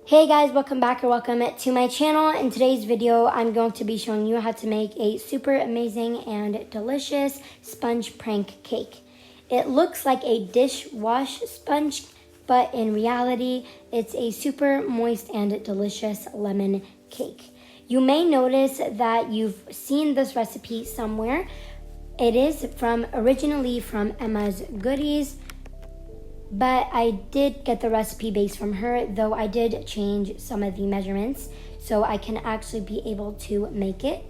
Hey guys, welcome back or welcome to my channel. In today's video, I'm going to be showing you how to make a super amazing and delicious sponge prank cake. It looks like a dishwash sponge, but in reality, it's a super moist and delicious lemon cake. You may notice that you've seen this recipe somewhere. It is originally from Emma's Goodies, but I did get the recipe base from her, though I did change some of the measurements so I can actually be able to make it.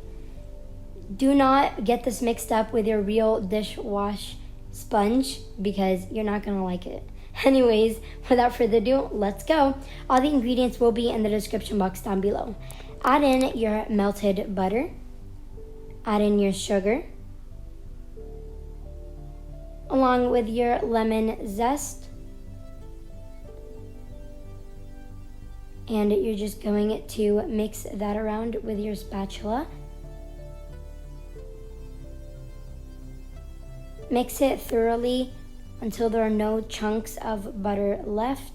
Do not get this mixed up with your real dishwash sponge because you're not gonna like it. Anyways, without further ado, let's go. All the ingredients will be in the description box down below. Add in your melted butter. Add in your sugar, along with your lemon zest. And you're just going to mix that around with your spatula. Mix it thoroughly until there are no chunks of butter left.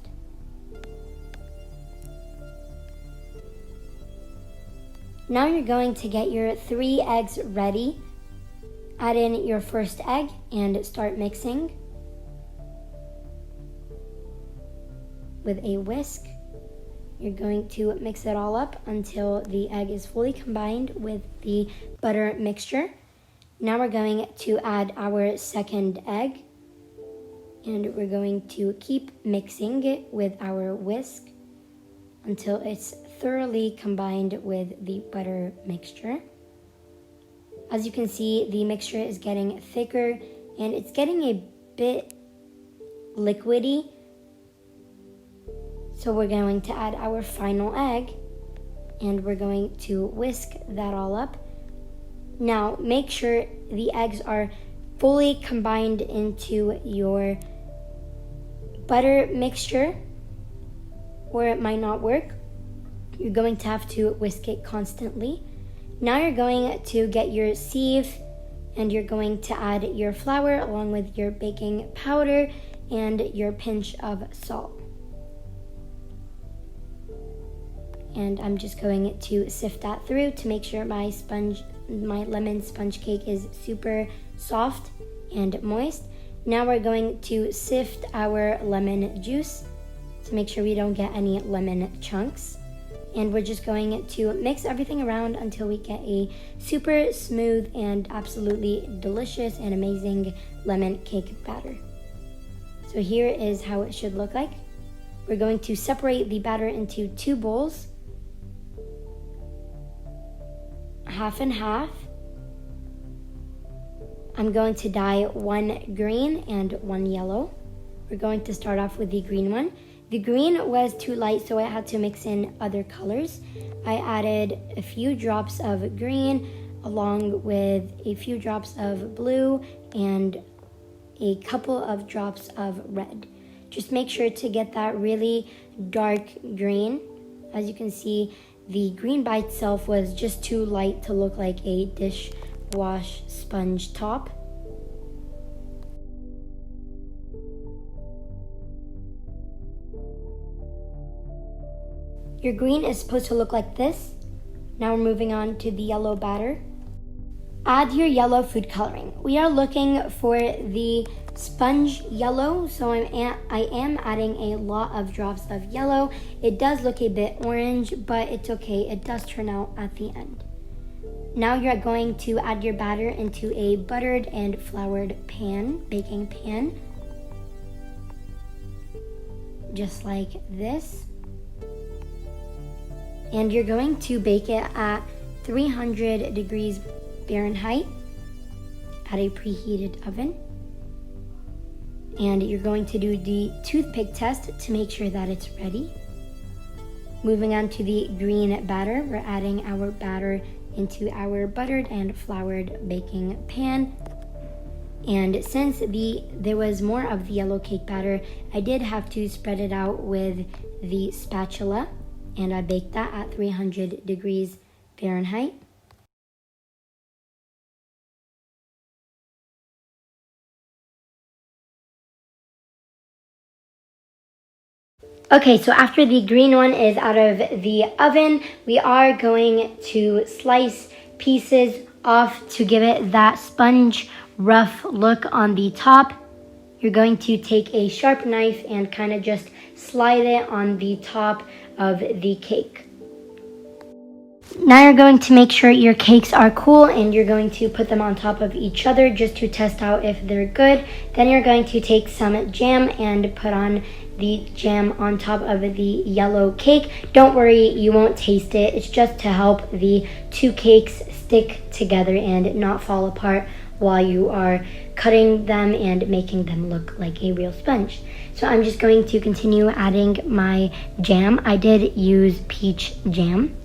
Now you're going to get your 3 eggs ready. Add in your first egg and start mixing with a whisk. You're going to mix it all up until the egg is fully combined with the butter mixture. Now we're going to add our second egg, and we're going to keep mixing it with our whisk until it's thoroughly combined with the butter mixture. As you can see, the mixture is getting thicker and it's getting a bit liquidy. So we're going to add our final egg and we're going to whisk that all up. Now make sure the eggs are fully combined into your butter mixture or it might not work. You're going to have to whisk it constantly. Now you're going to get your sieve and you're going to add your flour along with your baking powder and your pinch of salt. And I'm just going to sift that through to make sure my lemon sponge cake is super soft and moist. Now we're going to sift our lemon juice to make sure we don't get any lemon chunks. And we're just going to mix everything around until we get a super smooth and absolutely delicious and amazing lemon cake batter. So here is how it should look like. We're going to separate the batter into 2 bowls, half and half. I'm going to dye 1 green and 1 yellow. We're going to start off with the green one. The green was too light, so I had to mix in other colors. I added a few drops of green along with a few drops of blue and a couple of drops of red. Just make sure to get that really dark green. As you can see, the green by itself was just too light to look like a dishwash sponge top. Your green is supposed to look like this. Now we're moving on to the yellow batter. Add your yellow food coloring. We are looking for the sponge yellow, so I am adding a lot of drops of yellow. It does look a bit orange, but it's okay. It does turn out at the end. Now you're going to add your batter into a buttered and floured baking pan, just like this. And you're going to bake it at 300 degrees Fahrenheit at a preheated oven. And you're going to do the toothpick test to make sure that it's ready. Moving on to the green batter, we're adding our batter into our buttered and floured baking pan. And since there was more of the yellow cake batter, I did have to spread it out with the spatula, and I baked that at 300 degrees Fahrenheit. Okay, so after the green one is out of the oven, we are going to slice pieces off to give it that sponge rough look on the top. You're going to take a sharp knife and kind of just slide it on the top of the cake. Now you're going to make sure your cakes are cool and you're going to put them on top of each other just to test out if they're good. Then you're going to take some jam and put on the jam on top of the yellow cake. Don't worry, you won't taste it. It's just to help the two cakes stick together and not fall apart while you are cutting them and making them look like a real sponge. So I'm just going to continue adding my jam. I did use peach jam.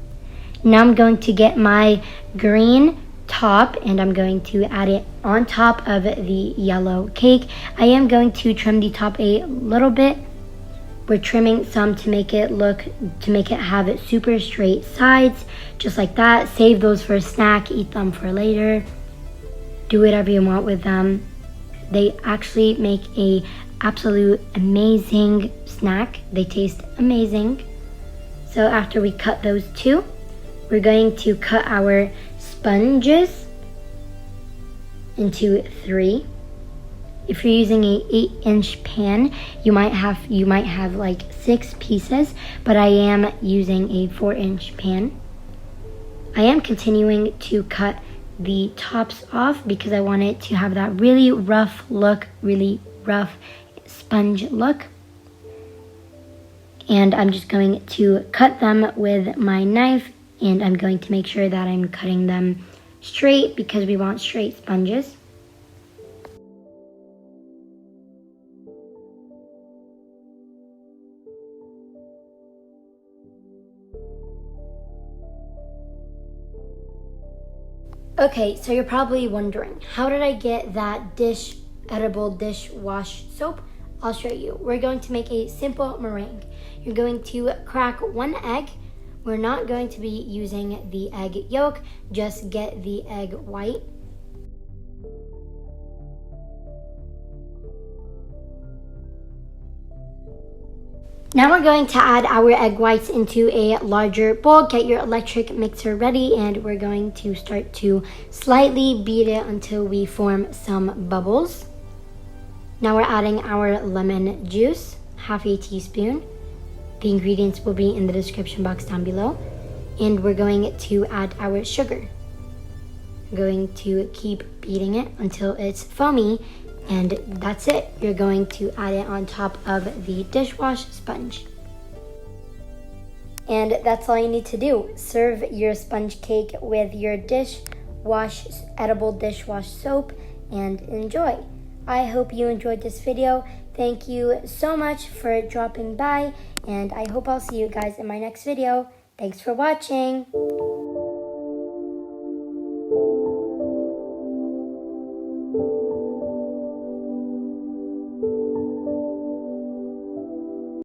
Now I'm going to get my green top and I'm going to add it on top of the yellow cake. I am going to trim the top a little bit. We're trimming some to make it have super straight sides, just like that. Save those for a snack, eat them for later. Do whatever you want with them. They actually make a absolute amazing snack. They taste amazing. So after we cut those two, we're going to cut our sponges into 3. If you're using a 8-inch pan, you might have like 6 pieces, but I am using a 4-inch pan. I am continuing to cut the tops off because I want it to have that really rough look, really rough sponge look. And I'm just going to cut them with my knife, and I'm going to make sure that I'm cutting them straight because we want straight sponges. Okay, so you're probably wondering, how did I get that edible dishwash soap? I'll show you. We're going to make a simple meringue. You're going to crack 1 egg. We're not going to be using the egg yolk, just get the egg white. Now we're going to add our egg whites into a larger bowl. Get your electric mixer ready and we're going to start to slightly beat it until we form some bubbles. Now we're adding our lemon juice, half a teaspoon. The ingredients will be in the description box down below. And we're going to add our sugar. We're going to keep beating it until it's foamy. And that's it. You're going to add it on top of the dishwash sponge. And that's all you need to do. Serve your sponge cake with your edible dishwash soap and enjoy. I hope you enjoyed this video. Thank you so much for dropping by, and I hope I'll see you guys in my next video. Thanks for watching.